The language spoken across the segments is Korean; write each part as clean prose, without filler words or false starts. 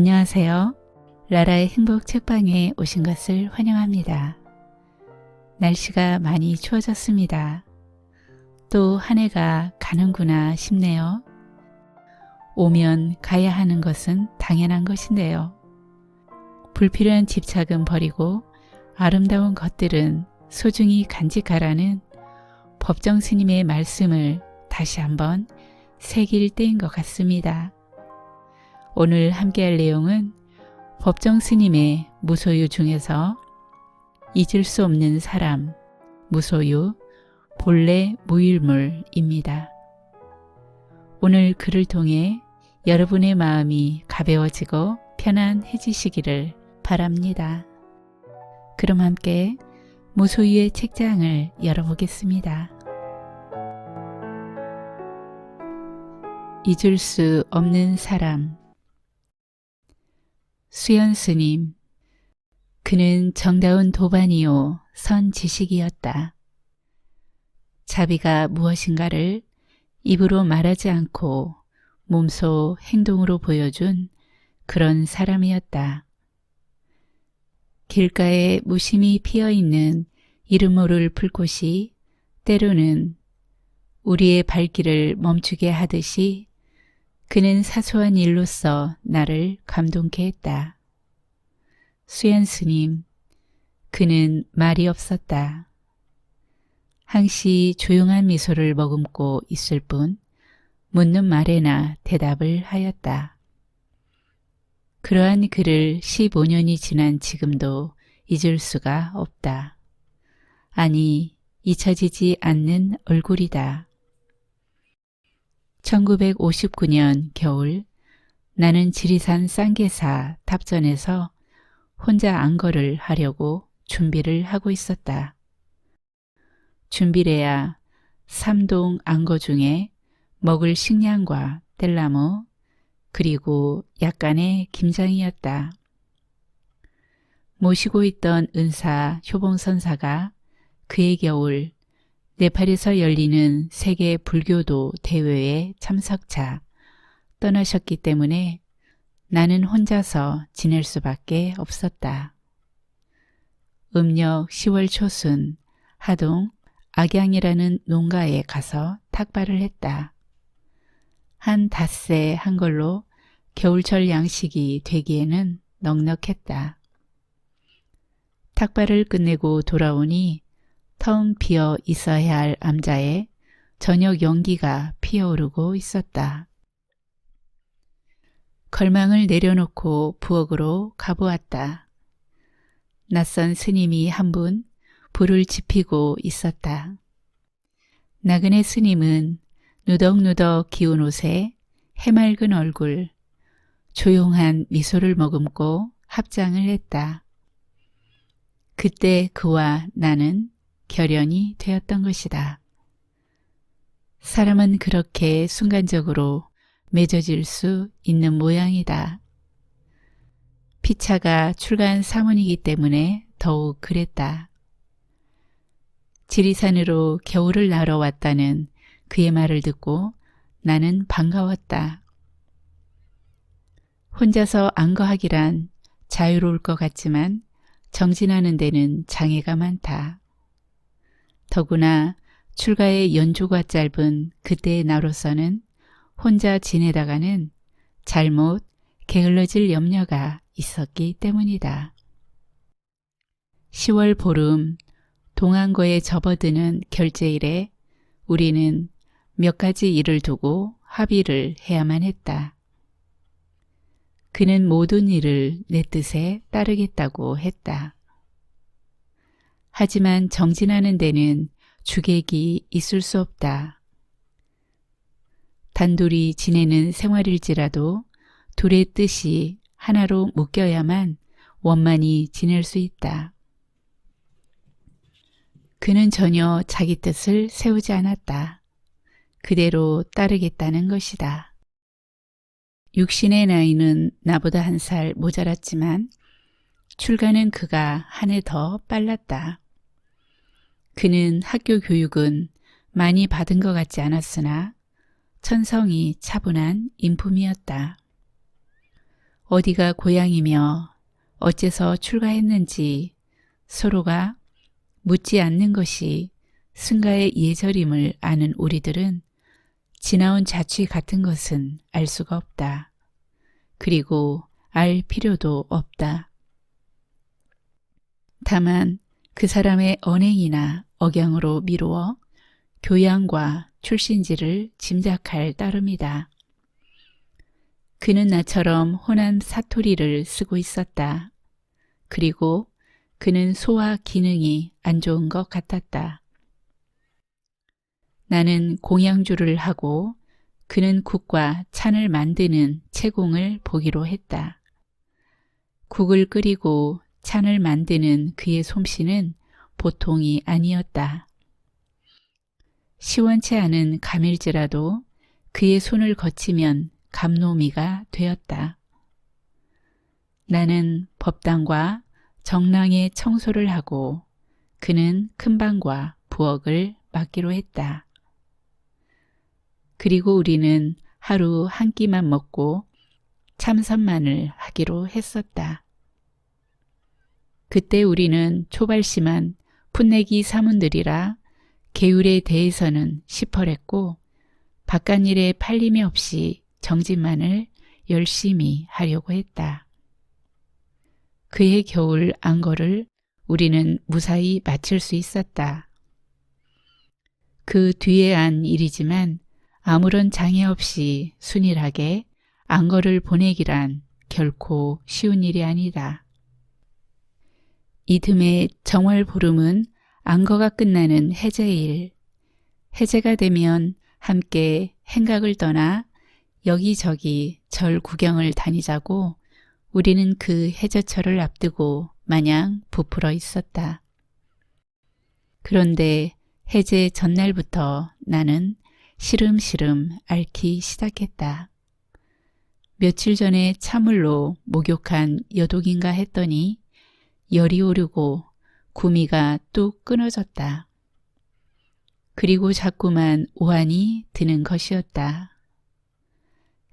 안녕하세요. 라라의 행복 책방에 오신 것을 환영합니다. 날씨가 많이 추워졌습니다. 또 한 해가 가는구나 싶네요. 오면 가야 하는 것은 당연한 것인데요. 불필요한 집착은 버리고 아름다운 것들은 소중히 간직하라는 법정 스님의 말씀을 다시 한번 새길 때인 것 같습니다. 오늘 함께할 내용은 법정 스님의 무소유 중에서 잊을 수 없는 사람, 무소유, 본래 무일물입니다. 오늘 글을 통해 여러분의 마음이 가벼워지고 편안해지시기를 바랍니다. 그럼 함께 무소유의 책장을 열어보겠습니다. 잊을 수 없는 사람. 수연 스님. 그는 정다운 도반이요 선지식이었다. 자비가 무엇인가를 입으로 말하지 않고 몸소 행동으로 보여준 그런 사람이었다. 길가에 무심히 피어있는 이름 모를 불꽃이 때로는 우리의 발길을 멈추게 하듯이 그는 사소한 일로써 나를 감동케 했다. 수연 스님, 그는 말이 없었다. 항시 조용한 미소를 머금고 있을 뿐 묻는 말에나 대답을 하였다. 그러한 그를 15년이 지난 지금도 잊을 수가 없다. 아니, 잊혀지지 않는 얼굴이다. 1959년 겨울, 나는 지리산 쌍계사 탑전에서 혼자 안거를 하려고 준비를 하고 있었다. 준비래야 3동 안거 중에 먹을 식량과 뗄나무 그리고 약간의 김장이었다. 모시고 있던 은사 효봉선사가 그해 겨울 네팔에서 열리는 세계 불교도 대회에 참석차 떠나셨기 때문에 나는 혼자서 지낼 수밖에 없었다. 음력 10월 초순 하동 악양이라는 농가에 가서 탁발을 했다. 한 닷새 한 걸로 겨울철 양식이 되기에는 넉넉했다. 탁발을 끝내고 돌아오니 텅 비어 있어야 할 암자에 저녁 연기가 피어오르고 있었다. 걸망을 내려놓고 부엌으로 가보았다. 낯선 스님이 한 분 불을 지피고 있었다. 나그네 스님은 누덕누덕 기운 옷에 해맑은 얼굴, 조용한 미소를 머금고 합장을 했다. 그때 그와 나는 결연이 되었던 것이다. 사람은 그렇게 순간적으로 맺어질 수 있는 모양이다. 피차가 출간 사문이기 때문에 더욱 그랬다. 지리산으로 겨울을 나러 왔다는 그의 말을 듣고 나는 반가웠다. 혼자서 안거하기란 자유로울 것 같지만 정진하는 데는 장애가 많다. 더구나 출가의 연주가 짧은 그때의 나로서는 혼자 지내다가는 잘못 게을러질 염려가 있었기 때문이다. 10월 보름 동안거에 접어드는 결제일에 우리는 몇 가지 일을 두고 합의를 해야만 했다. 그는 모든 일을 내 뜻에 따르겠다고 했다. 하지만 정진하는 데는 주객이 있을 수 없다. 단둘이 지내는 생활일지라도 둘의 뜻이 하나로 묶여야만 원만히 지낼 수 있다. 그는 전혀 자기 뜻을 세우지 않았다. 그대로 따르겠다는 것이다. 육신의 나이는 나보다 1살 모자랐지만 출가는 그가 한 해 더 빨랐다. 그는 학교 교육은 많이 받은 것 같지 않았으나 천성이 차분한 인품이었다. 어디가 고향이며 어째서 출가했는지 서로가 묻지 않는 것이 승가의 예절임을 아는 우리들은 지나온 자취 같은 것은 알 수가 없다. 그리고 알 필요도 없다. 다만 그 사람의 언행이나 억양으로 미루어 교양과 출신지를 짐작할 따름이다. 그는 나처럼 혼한 사투리를 쓰고 있었다. 그리고 그는 소화 기능이 안 좋은 것 같았다. 나는 공양주를 하고 그는 국과 찬을 만드는 채공을 보기로 했다. 국을 끓이고 찬을 만드는 그의 솜씨는 보통이 아니었다. 시원치 않은 감일지라도 그의 손을 거치면 감노미가 되었다. 나는 법당과 정랑의 청소를 하고 그는 큰방과 부엌을 맡기로 했다. 그리고 우리는 하루 한 끼만 먹고 참선만을 하기로 했었다. 그때 우리는 초발심한 풋내기 사문들이라 계율에 대해서는 시퍼랬고 바깥일에 팔림이 없이 정진만을 열심히 하려고 했다. 그해 겨울 안거를 우리는 무사히 마칠 수 있었다. 그 뒤에 한 일이지만 아무런 장애 없이 순일하게 안거를 보내기란 결코 쉬운 일이 아니다. 이듬해 정월 보름은 안거가 끝나는 해제일. 해제가 되면 함께 행각을 떠나 여기저기 절 구경을 다니자고 우리는 그 해제철을 앞두고 마냥 부풀어 있었다. 그런데 해제 전날부터 나는 시름시름 앓기 시작했다. 며칠 전에 차물로 목욕한 여독인가 했더니 열이 오르고 구미가 뚝 끊어졌다. 그리고 자꾸만 오한이 드는 것이었다.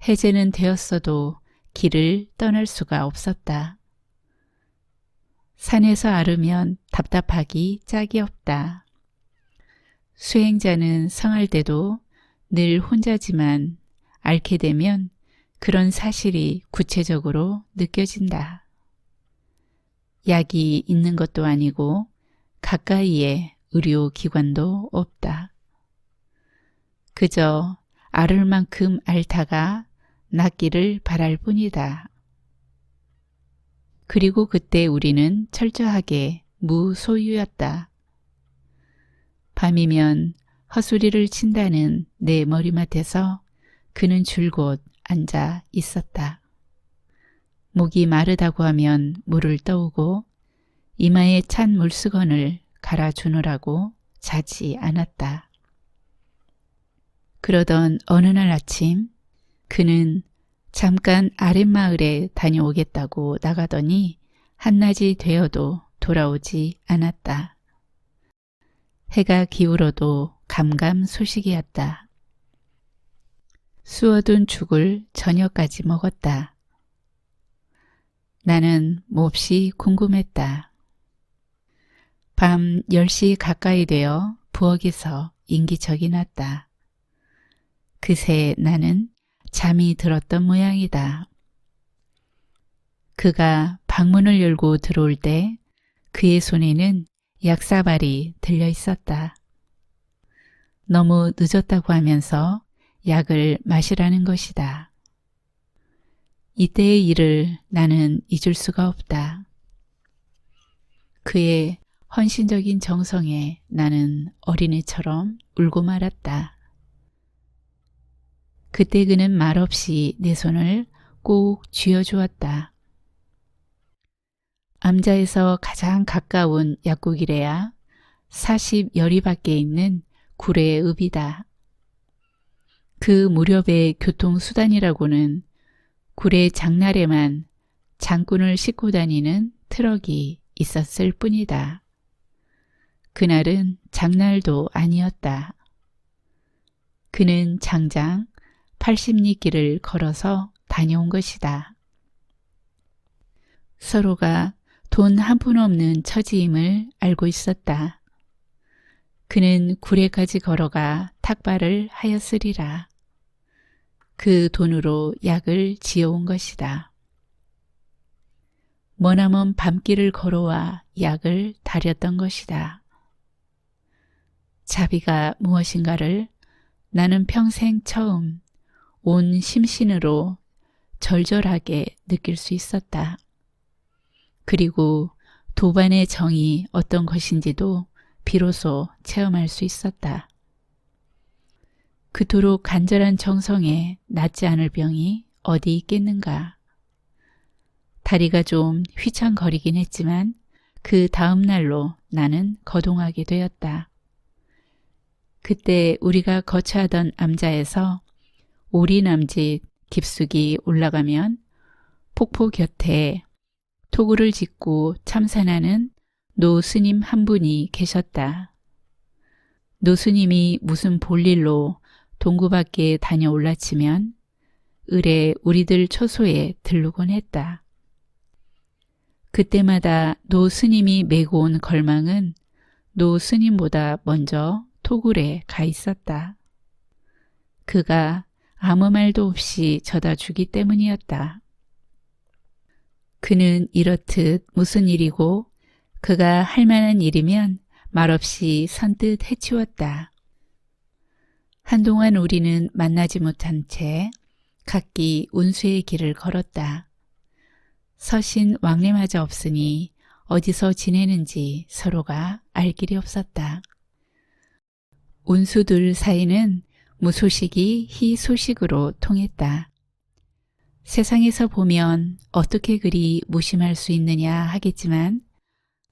해제는 되었어도 길을 떠날 수가 없었다. 산에서 앓으면 답답하기 짝이 없다. 수행자는 성할 때도 늘 혼자지만 앓게 되면 그런 사실이 구체적으로 느껴진다. 약이 있는 것도 아니고 가까이에 의료기관도 없다. 그저 앓을 만큼 앓다가 낫기를 바랄 뿐이다. 그리고 그때 우리는 철저하게 무소유였다. 밤이면 헛소리를 친다는 내 머리맡에서 그는 줄곧 앉아 있었다. 목이 마르다고 하면 물을 떠오고 이마에 찬 물수건을 갈아주느라고 자지 않았다. 그러던 어느 날 아침 그는 잠깐 아랫마을에 다녀오겠다고 나가더니 한낮이 되어도 돌아오지 않았다. 해가 기울어도 감감소식이었다. 쑤어둔 죽을 저녁까지 먹었다. 나는 몹시 궁금했다. 밤 10시 가까이 되어 부엌에서 인기척이 났다. 그새 나는 잠이 들었던 모양이다. 그가 방문을 열고 들어올 때 그의 손에는 약사발이 들려 있었다. 너무 늦었다고 하면서 약을 마시라는 것이다. 이때의 일을 나는 잊을 수가 없다. 그의 헌신적인 정성에 나는 어린애처럼 울고 말았다. 그때 그는 말없이 내 손을 꼭 쥐어주었다. 암자에서 가장 가까운 약국이래야 40여리밖에 있는 구례의 읍이다. 그 무렵의 교통수단이라고는 구례 장날에만 장군을 싣고 다니는 트럭이 있었을 뿐이다. 그날은 장날도 아니었다. 그는 장장 80리길을 걸어서 다녀온 것이다. 서로가 돈 한 푼 없는 처지임을 알고 있었다. 그는 구례까지 걸어가 탁발을 하였으리라. 그 돈으로 약을 지어온 것이다. 머나먼 밤길을 걸어와 약을 다렸던 것이다. 자비가 무엇인가를 나는 평생 처음 온 심신으로 절절하게 느낄 수 있었다. 그리고 도반의 정이 어떤 것인지도 비로소 체험할 수 있었다. 그토록 간절한 정성에 낫지 않을 병이 어디 있겠는가. 다리가 좀 휘청거리긴 했지만 그 다음 날로 나는 거동하게 되었다. 그때 우리가 거처하던 암자에서 오리남짓 깊숙이 올라가면 폭포 곁에 토구를 짓고 참선하는 노 스님 한 분이 계셨다. 노 스님이 무슨 볼일로 동구 밖에 다녀 올라치면 을에 우리들 초소에 들르곤 했다. 그때마다 노 스님이 메고 온 걸망은 노 스님보다 먼저 토굴에 가 있었다. 그가 아무 말도 없이 져다 주기 때문이었다. 그는 이렇듯 무슨 일이고 그가 할 만한 일이면 말없이 선뜻 해치웠다. 한동안 우리는 만나지 못한 채 각기 운수의 길을 걸었다. 서신 왕래마저 없으니 어디서 지내는지 서로가 알 길이 없었다. 운수들 사이는 무소식이 희소식으로 통했다. 세상에서 보면 어떻게 그리 무심할 수 있느냐 하겠지만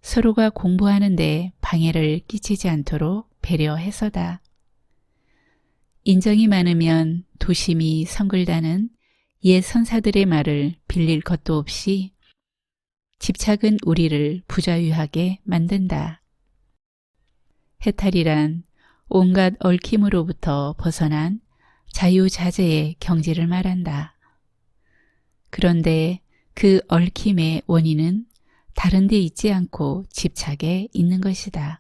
서로가 공부하는데 방해를 끼치지 않도록 배려해서다. 인정이 많으면 도심이 성글다는 옛 선사들의 말을 빌릴 것도 없이 집착은 우리를 부자유하게 만든다. 해탈이란 온갖 얽힘으로부터 벗어난 자유자재의 경지를 말한다. 그런데 그 얽힘의 원인은 다른 데 있지 않고 집착에 있는 것이다.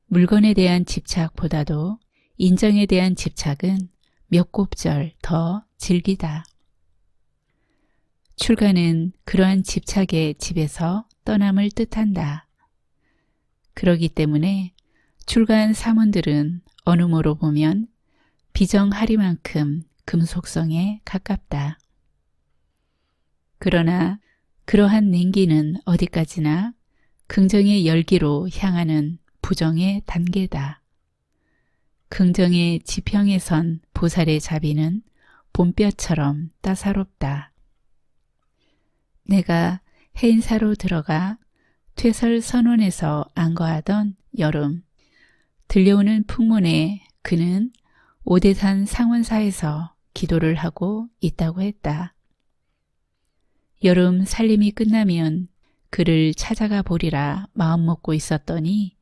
물건에 대한 집착보다도 인정에 대한 집착은 몇 곱절 더 질기다. 출가는 그러한 집착의 집에서 떠남을 뜻한다. 그러기 때문에 출가한 사문들은 어느 모로 보면 비정하리만큼 금속성에 가깝다. 그러나 그러한 냉기는 어디까지나 긍정의 열기로 향하는 부정의 단계다. 긍정의 지평에 선 보살의 자비는 봄볕처럼 따사롭다. 내가 해인사로 들어가 퇴설선원에서 안거하던 여름, 들려오는 풍문에 그는 오대산 상원사에서 기도를 하고 있다고 했다. 여름 살림이 끝나면 그를 찾아가 보리라 마음먹고 있었더니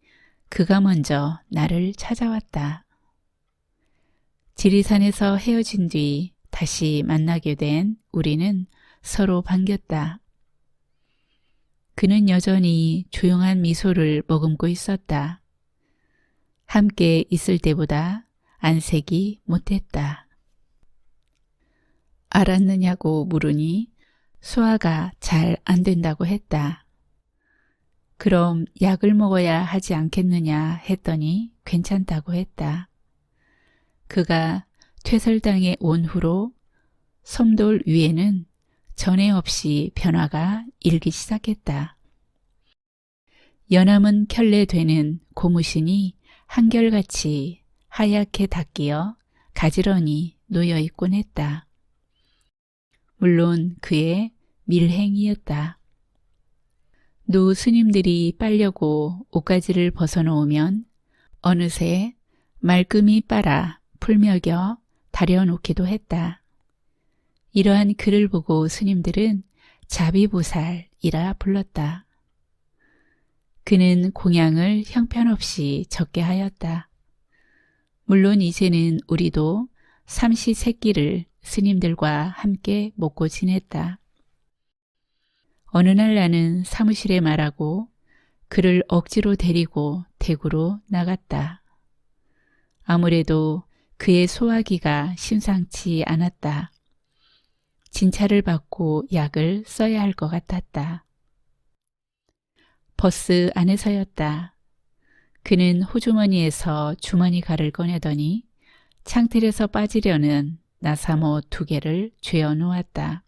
그가 먼저 나를 찾아왔다. 지리산에서 헤어진 뒤 다시 만나게 된 우리는 서로 반겼다. 그는 여전히 조용한 미소를 머금고 있었다. 함께 있을 때보다 안색이 못했다. 알았느냐고 물으니 소화가 잘 안 된다고 했다. 그럼 약을 먹어야 하지 않겠느냐 했더니 괜찮다고 했다. 그가 퇴설당에 온 후로 솜돌 위에는 전에 없이 변화가 일기 시작했다. 연암은 켤레되는 고무신이 한결같이 하얗게 닦여 가지런히 놓여있곤 했다. 물론 그의 밀행이었다. 노 스님들이 빨려고 옷가지를 벗어놓으면 어느새 말끔히 빨아 풀먹여 다려놓기도 했다. 이러한 그를 보고 스님들은 자비보살이라 불렀다. 그는 공양을 형편없이 적게 하였다. 물론 이제는 우리도 삼시세끼를 스님들과 함께 먹고 지냈다. 어느 날 나는 사무실에 말하고 그를 억지로 데리고 대구로 나갔다. 아무래도 그의 소화기가 심상치 않았다. 진찰을 받고 약을 써야 할 것 같았다. 버스 안에서였다. 그는 호주머니에서 주머니 가를 꺼내더니 창틀에서 빠지려는 나사모 2개를 쥐어 놓았다.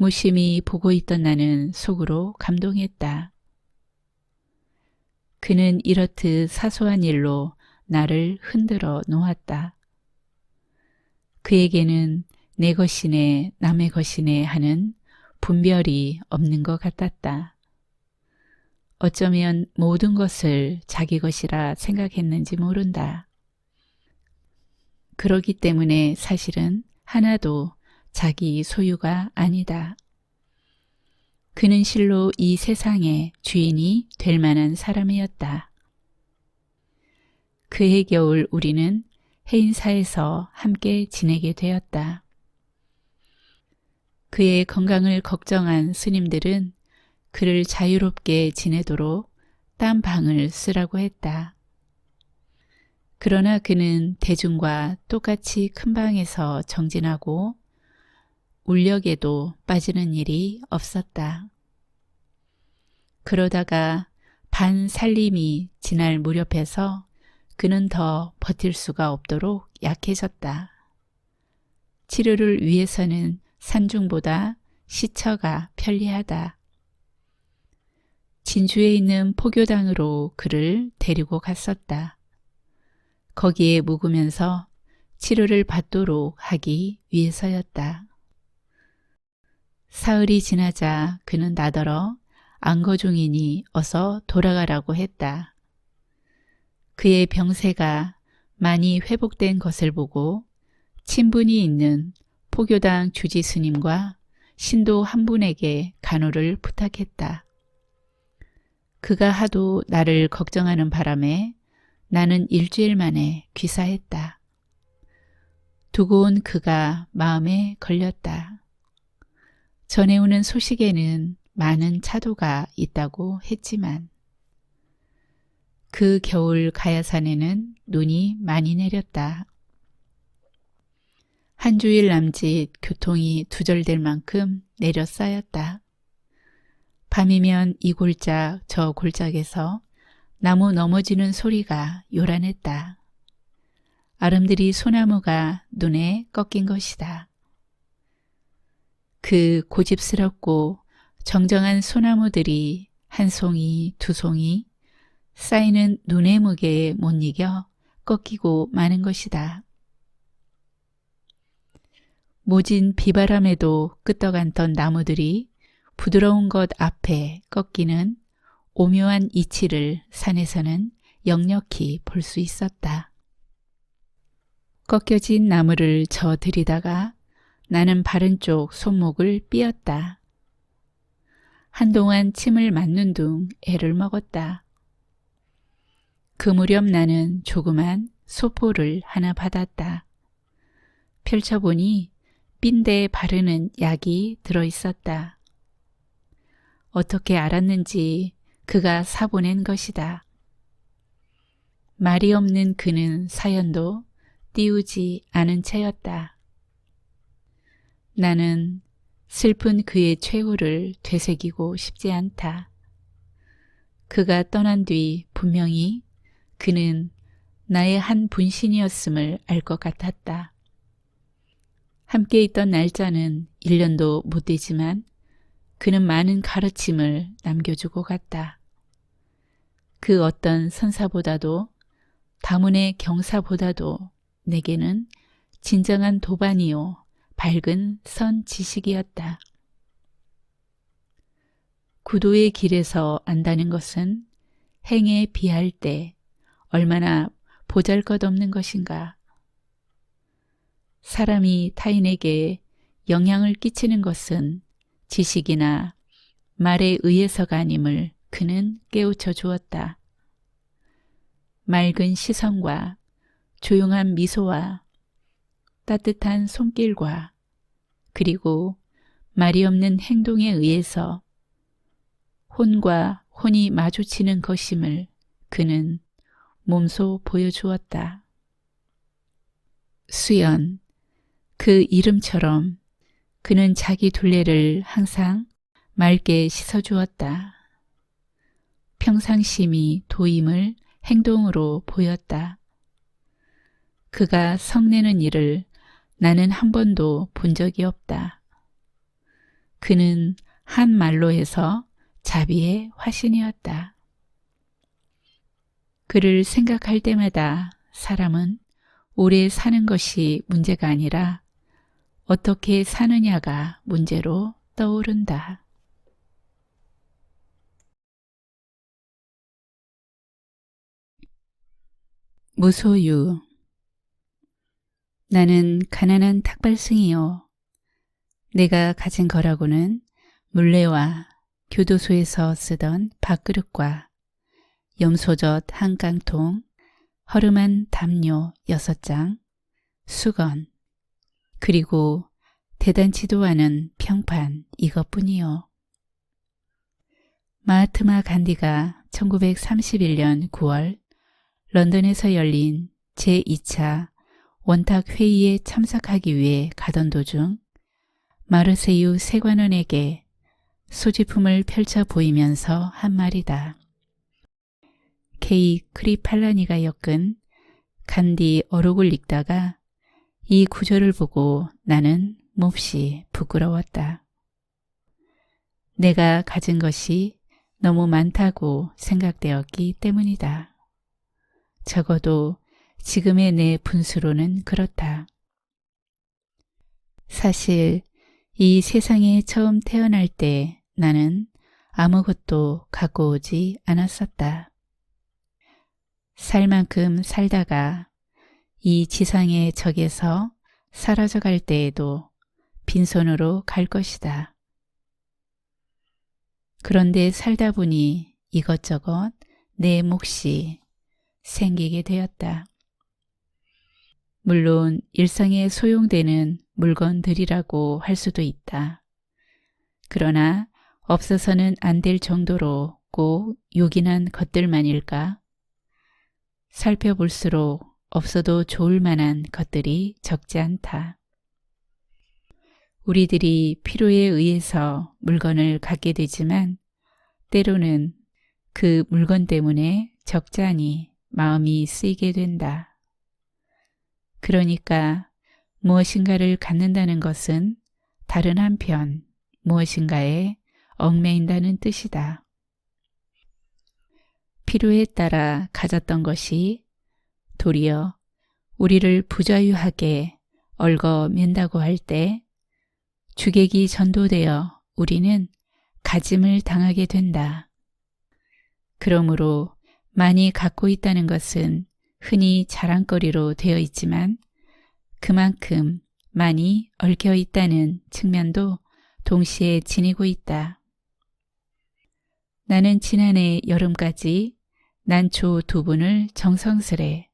무심히 보고 있던 나는 속으로 감동했다. 그는 이렇듯 사소한 일로 나를 흔들어 놓았다. 그에게는 내 것이네 남의 것이네 하는 분별이 없는 것 같았다. 어쩌면 모든 것을 자기 것이라 생각했는지 모른다. 그러기 때문에 사실은 하나도 자기 소유가 아니다. 그는 실로 이 세상의 주인이 될 만한 사람이었다. 그해 겨울 우리는 해인사에서 함께 지내게 되었다. 그의 건강을 걱정한 스님들은 그를 자유롭게 지내도록 딴 방을 쓰라고 했다. 그러나 그는 대중과 똑같이 큰 방에서 정진하고 울력에도 빠지는 일이 없었다. 그러다가 반살림이 지날 무렵에서 그는 더 버틸 수가 없도록 약해졌다. 치료를 위해서는 산중보다 시처가 편리하다. 진주에 있는 포교당으로 그를 데리고 갔었다. 거기에 묵으면서 치료를 받도록 하기 위해서였다. 사흘이 지나자 그는 나더러 안거 중이니 어서 돌아가라고 했다. 그의 병세가 많이 회복된 것을 보고 친분이 있는 포교당 주지 스님과 신도 한 분에게 간호를 부탁했다. 그가 하도 나를 걱정하는 바람에 나는 일주일 만에 귀사했다. 두고 온 그가 마음에 걸렸다. 전해오는 소식에는 많은 차도가 있다고 했지만 그 겨울 가야산에는 눈이 많이 내렸다. 한 주일 남짓 교통이 두절될 만큼 내려 쌓였다. 밤이면 이 골짝 저 골짝에서 나무 넘어지는 소리가 요란했다. 아름드리 소나무가 눈에 꺾인 것이다. 그 고집스럽고 정정한 소나무들이 한 송이 두 송이 쌓이는 눈의 무게에 못 이겨 꺾이고 마는 것이다. 모진 비바람에도 끄떡않던 나무들이 부드러운 것 앞에 꺾이는 오묘한 이치를 산에서는 역력히 볼 수 있었다. 꺾여진 나무를 저 들이다가 나는 바른 쪽 손목을 삐었다. 한동안 침을 맞는 둥 애를 먹었다. 그 무렵 나는 조그만 소포를 하나 받았다. 펼쳐보니 삔대에 바르는 약이 들어있었다. 어떻게 알았는지 그가 사보낸 것이다. 말이 없는 그는 사연도 띄우지 않은 채였다. 나는 슬픈 그의 최후를 되새기고 싶지 않다. 그가 떠난 뒤 분명히 그는 나의 한 분신이었음을 알 것 같았다. 함께 있던 날짜는 1년도 못 되지만 그는 많은 가르침을 남겨주고 갔다. 그 어떤 선사보다도 다문의 경사보다도 내게는 진정한 도반이요 밝은 선 지식이었다. 구도의 길에서 안다는 것은 행에 비할 때 얼마나 보잘것없는 것인가. 사람이 타인에게 영향을 끼치는 것은 지식이나 말에 의해서가 아님을 그는 깨우쳐 주었다. 맑은 시선과 조용한 미소와 따뜻한 손길과 그리고 말이 없는 행동에 의해서 혼과 혼이 마주치는 것임을 그는 몸소 보여주었다. 수연, 그 이름처럼 그는 자기 둘레를 항상 맑게 씻어주었다. 평상심이 도임을 행동으로 보였다. 그가 성내는 일을 나는 한 번도 본 적이 없다. 그는 한 말로 해서 자비의 화신이었다. 그를 생각할 때마다 사람은 오래 사는 것이 문제가 아니라 어떻게 사느냐가 문제로 떠오른다. 무소유. 나는 가난한 탁발승이요. 내가 가진 거라고는 물레와 교도소에서 쓰던 밥그릇과 염소젓 한 깡통, 허름한 담요 6장, 수건, 그리고 대단치도 않은 평판 이것뿐이요. 마하트마 간디가 1931년 9월 런던에서 열린 제2차 원탁회의에 참석하기 위해 가던 도중 마르세유 세관원에게 소지품을 펼쳐 보이면서 한 말이다. 케이 크리팔라니가 엮은 간디 어록을 읽다가 이 구절을 보고 나는 몹시 부끄러웠다. 내가 가진 것이 너무 많다고 생각되었기 때문이다. 적어도 지금의 내 분수로는 그렇다. 사실 이 세상에 처음 태어날 때 나는 아무것도 갖고 오지 않았었다. 살 만큼 살다가 이 지상의 적에서 사라져갈 때에도 빈손으로 갈 것이다. 그런데 살다 보니 이것저것 내 몫이 생기게 되었다. 물론 일상에 소용되는 물건들이라고 할 수도 있다. 그러나 없어서는 안 될 정도로 꼭 요긴한 것들만일까? 살펴볼수록 없어도 좋을 만한 것들이 적지 않다. 우리들이 필요에 의해서 물건을 갖게 되지만 때로는 그 물건 때문에 적잖이 마음이 쓰이게 된다. 그러니까 무엇인가를 갖는다는 것은 다른 한편 무엇인가에 얽매인다는 뜻이다. 필요에 따라 가졌던 것이 도리어 우리를 부자유하게 얽어맨다고 할 때 주객이 전도되어 우리는 가짐을 당하게 된다. 그러므로 많이 갖고 있다는 것은 흔히 자랑거리로 되어 있지만 그만큼 많이 얽혀 있다는 측면도 동시에 지니고 있다. 나는 지난해 여름까지 난초 2분을 정성스레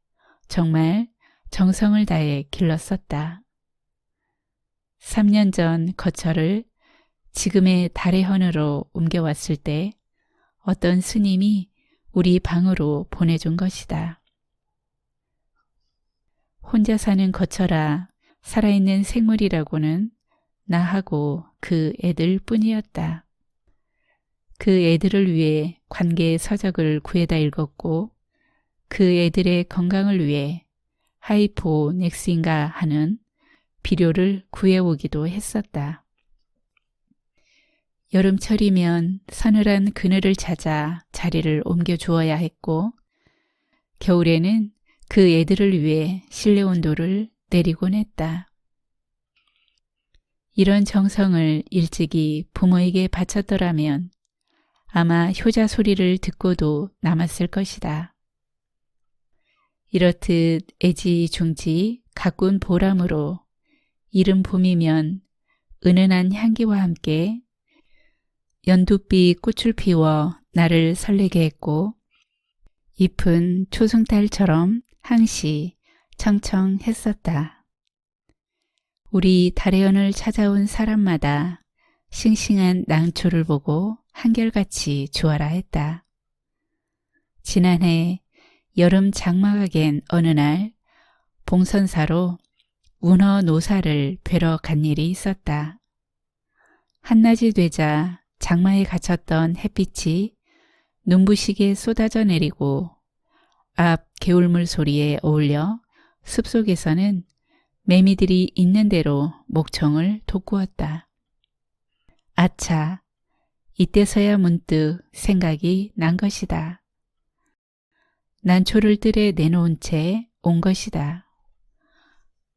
정말 정성을 다해 길렀었다. 3년 전 거처를 지금의 달의 헌으로 옮겨왔을 때 어떤 스님이 우리 방으로 보내준 것이다. 혼자 사는 거처라 살아있는 생물이라고는 나하고 그 애들 뿐이었다. 그 애들을 위해 관계 서적을 구해다 읽었고 그 애들의 건강을 위해 하이포넥스인가 하는 비료를 구해오기도 했었다. 여름철이면 서늘한 그늘을 찾아 자리를 옮겨 주어야 했고 겨울에는 그 애들을 위해 실내 온도를 내리곤 했다. 이런 정성을 일찍이 부모에게 바쳤더라면 아마 효자 소리를 듣고도 남았을 것이다. 이렇듯 애지중지 가꾼 보람으로 이른 봄이면 은은한 향기와 함께 연두빛 꽃을 피워 나를 설레게 했고 잎은 초승달처럼 항시 청청했었다. 우리 달의원을 찾아온 사람마다 싱싱한 낭초를 보고 한결같이 주어라 했다. 지난해 여름 장마가겐 어느 날 봉선사로 운어 노사를 뵈러 간 일이 있었다. 한낮이 되자 장마에 갇혔던 햇빛이 눈부시게 쏟아져 내리고 앞 개울물 소리에 어울려 숲속에서는 매미들이 있는 대로 목청을 돋구었다. 아차, 이때서야 문득 생각이 난 것이다. 난초를 뜰에 내놓은 채 온 것이다.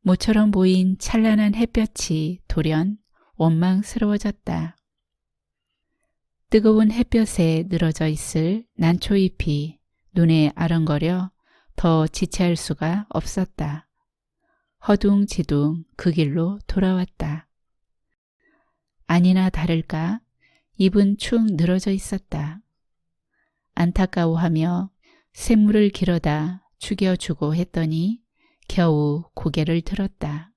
모처럼 보인 찬란한 햇볕이 돌연 원망스러워졌다. 뜨거운 햇볕에 늘어져 있을 난초잎이 눈에 아른거려 더 지체할 수가 없었다. 허둥지둥 그 길로 돌아왔다. 아니나 다를까 입은 축 늘어져 있었다. 안타까워하며 샘물을 길어다 죽여주고 했더니 겨우 고개를 들었다.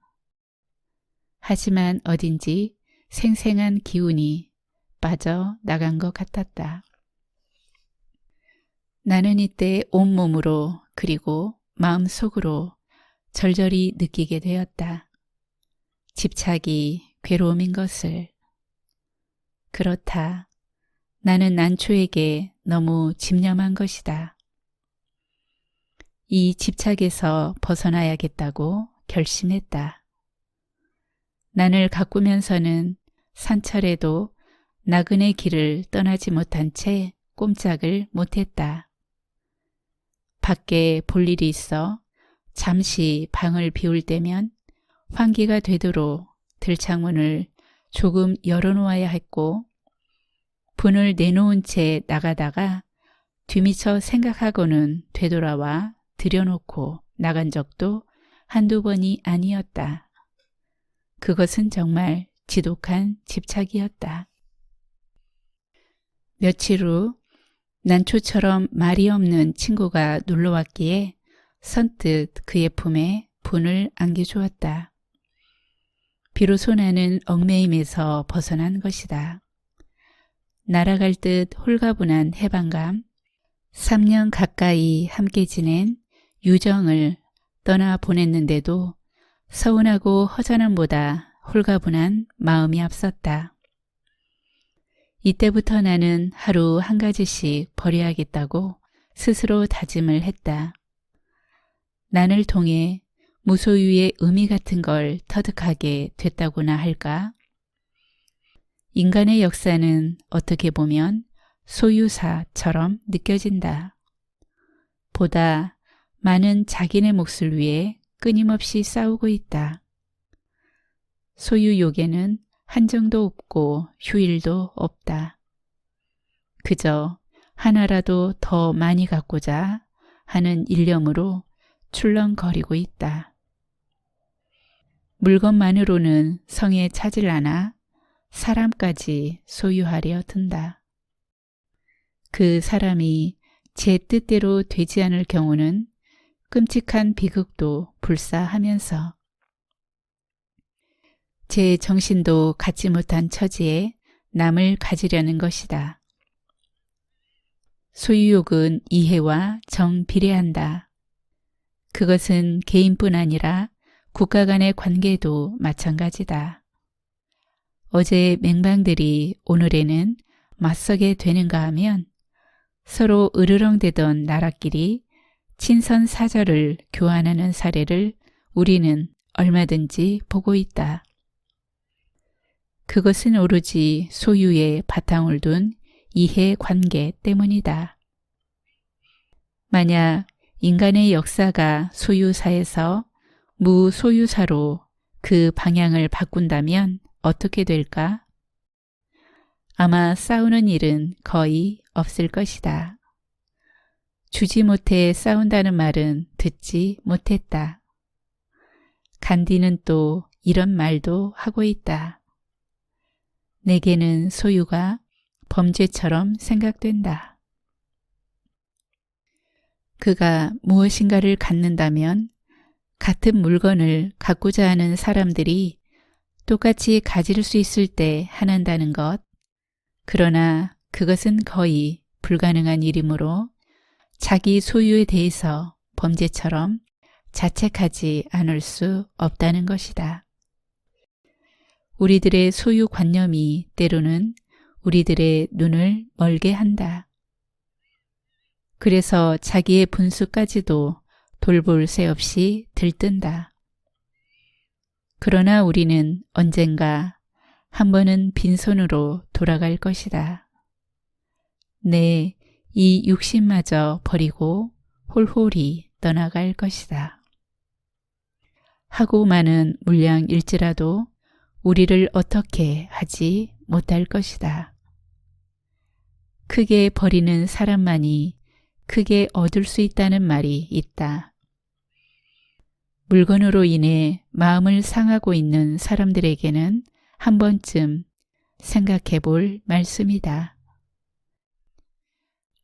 하지만 어딘지 생생한 기운이 빠져나간 것 같았다. 나는 이때 온몸으로 그리고 마음속으로 절절히 느끼게 되었다. 집착이 괴로움인 것을. 그렇다. 나는 난초에게 너무 집념한 것이다. 이 집착에서 벗어나야겠다고 결심했다. 난을 가꾸면서는 산철에도 나그네 길을 떠나지 못한 채 꼼짝을 못했다. 밖에 볼 일이 있어 잠시 방을 비울 때면 환기가 되도록 들창문을 조금 열어놓아야 했고 분을 내놓은 채 나가다가 뒤미처 생각하고는 되돌아와 들여놓고 나간 적도 한두 번이 아니었다. 그것은 정말 지독한 집착이었다. 며칠 후 난초처럼 말이 없는 친구가 놀러왔기에 선뜻 그의 품에 분을 안겨주었다. 비로소 나는 얽매임에서 벗어난 것이다. 날아갈 듯 홀가분한 해방감, 3년 가까이 함께 지낸 유정을 떠나보냈는데도 서운하고 허전함보다 홀가분한 마음이 앞섰다. 이때부터 나는 하루 한 가지씩 버려야겠다고 스스로 다짐을 했다. 난을 통해 무소유의 의미 같은 걸 터득하게 됐다고나 할까? 인간의 역사는 어떻게 보면 소유사처럼 느껴진다. 보다 많은 자기네 몫을 위해 끊임없이 싸우고 있다. 소유욕에는 한정도 없고 휴일도 없다. 그저 하나라도 더 많이 갖고자 하는 일념으로 출렁거리고 있다. 물건만으로는 성에 차질 않아 사람까지 소유하려 든다. 그 사람이 제 뜻대로 되지 않을 경우는 끔찍한 비극도 불사하면서 제 정신도 갖지 못한 처지에 남을 가지려는 것이다. 소유욕은 이해와 정비례한다. 그것은 개인뿐 아니라 국가 간의 관계도 마찬가지다. 어제의 맹방들이 오늘에는 맞서게 되는가 하면 서로 으르렁대던 나라끼리 친선사절을 교환하는 사례를 우리는 얼마든지 보고 있다. 그것은 오로지 소유에 바탕을 둔 이해관계 때문이다. 만약 인간의 역사가 소유사에서 무소유사로 그 방향을 바꾼다면 어떻게 될까? 아마 싸우는 일은 거의 없을 것이다. 주지 못해 싸운다는 말은 듣지 못했다. 간디는 또 이런 말도 하고 있다. 내게는 소유가 범죄처럼 생각된다. 그가 무엇인가를 갖는다면 같은 물건을 갖고자 하는 사람들이 똑같이 가질 수 있을 때 한한다는 것. 그러나 그것은 거의 불가능한 일이므로 자기 소유에 대해서 범죄처럼 자책하지 않을 수 없다는 것이다. 우리들의 소유관념이 때로는 우리들의 눈을 멀게 한다. 그래서 자기의 분수까지도 돌볼 새 없이 들뜬다. 그러나 우리는 언젠가 한 번은 빈손으로 돌아갈 것이다. 내 이 육신마저 버리고 홀홀이 떠나갈 것이다. 하고 많은 물량일지라도 우리를 어떻게 하지 못할 것이다. 크게 버리는 사람만이 크게 얻을 수 있다는 말이 있다. 물건으로 인해 마음을 상하고 있는 사람들에게는 한 번쯤 생각해 볼 말씀이다.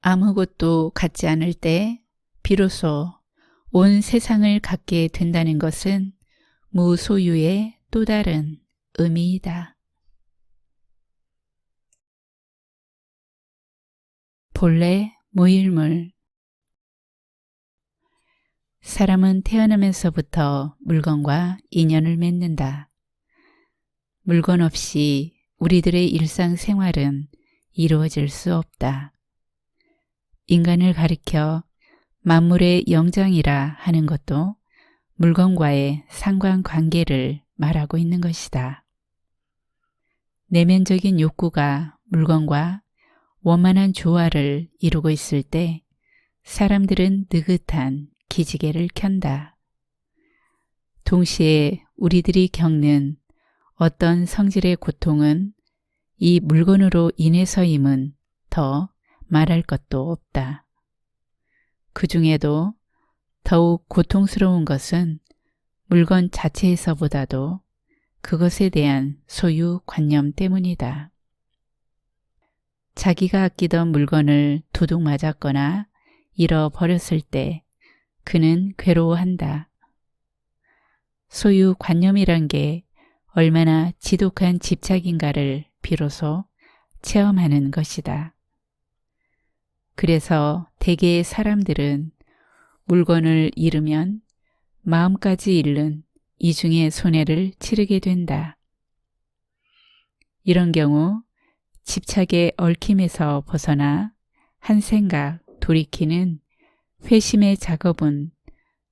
아무것도 갖지 않을 때 비로소 온 세상을 갖게 된다는 것은 무소유의 또 다른 의미이다. 본래 무일물. 사람은 태어나면서부터 물건과 인연을 맺는다. 물건 없이 우리들의 일상생활은 이루어질 수 없다. 인간을 가리켜 만물의 영장이라 하는 것도 물건과의 상관관계를 말하고 있는 것이다. 내면적인 욕구가 물건과 원만한 조화를 이루고 있을 때 사람들은 느긋한 기지개를 켠다. 동시에 우리들이 겪는 어떤 성질의 고통은 이 물건으로 인해서임은 더 말할 것도 없다. 그 중에도 더욱 고통스러운 것은 물건 자체에서보다도 그것에 대한 소유관념 때문이다. 자기가 아끼던 물건을 도둑 맞았거나 잃어버렸을 때 그는 괴로워한다. 소유관념이란 게 얼마나 지독한 집착인가를 비로소 체험하는 것이다. 그래서 대개의 사람들은 물건을 잃으면 마음까지 잃는 이중의 손해를 치르게 된다. 이런 경우 집착의 얽힘에서 벗어나 한 생각 돌이키는 회심의 작업은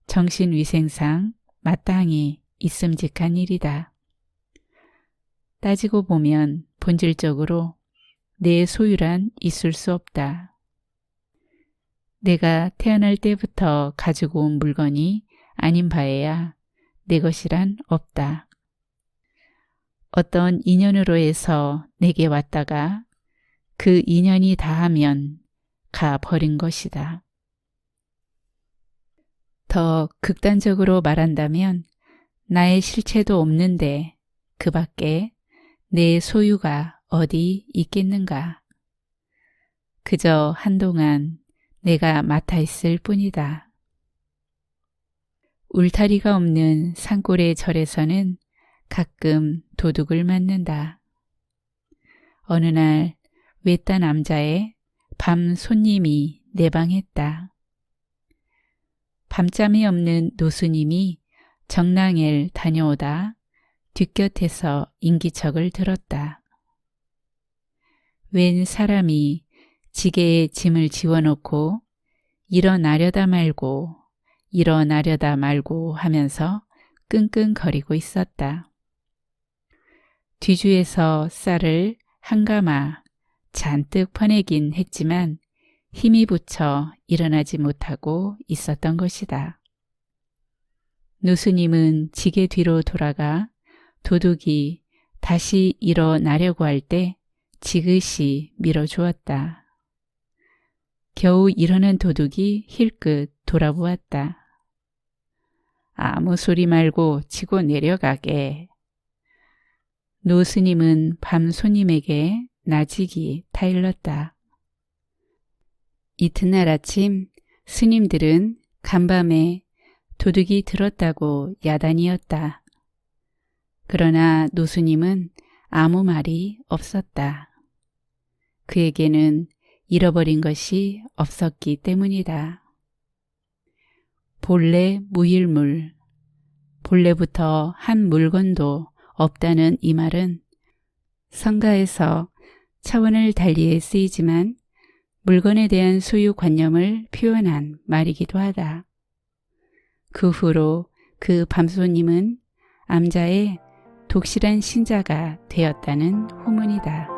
정신위생상 마땅히 있음직한 일이다. 따지고 보면 본질적으로 내 소유란 있을 수 없다. 내가 태어날 때부터 가지고 온 물건이 아닌 바에야 내 것이란 없다. 어떤 인연으로 해서 내게 왔다가 그 인연이 다하면 가버린 것이다. 더 극단적으로 말한다면 나의 실체도 없는데 그 밖에 내 소유가 어디 있겠는가. 그저 한동안 내가 맡아 있을 뿐이다. 울타리가 없는 산골의 절에서는 가끔 도둑을 맞는다. 어느 날 외딴 남자의 밤 손님이 내방했다. 밤잠이 없는 노스님이 정랑을 다녀오다 뒷곁에서 인기척을 들었다. 웬 사람이 지게에 짐을 지워놓고 일어나려다 말고 하면서 끙끙거리고 있었다. 뒤주에서 쌀을 한 가마 잔뜩 퍼내긴 했지만 힘이 붙여 일어나지 못하고 있었던 것이다. 노스님은 지게 뒤로 돌아가 도둑이 다시 일어나려고 할 때 지그시 밀어주었다. 겨우 일어난 도둑이 힐끗 돌아보았다. 아무 소리 말고 치고 내려가게. 노스님은 밤 손님에게 나직이 타일렀다. 이튿날 아침 스님들은 간밤에 도둑이 들었다고 야단이었다. 그러나 노스님은 아무 말이 없었다. 그에게는 잃어버린 것이 없었기 때문이다. 본래 무일물, 본래부터 한 물건도 없다는 이 말은 성가에서 차원을 달리에 쓰이지만 물건에 대한 소유관념을 표현한 말이기도 하다. 그 후로 그 밤소님은 암자의 독실한 신자가 되었다는 후문이다.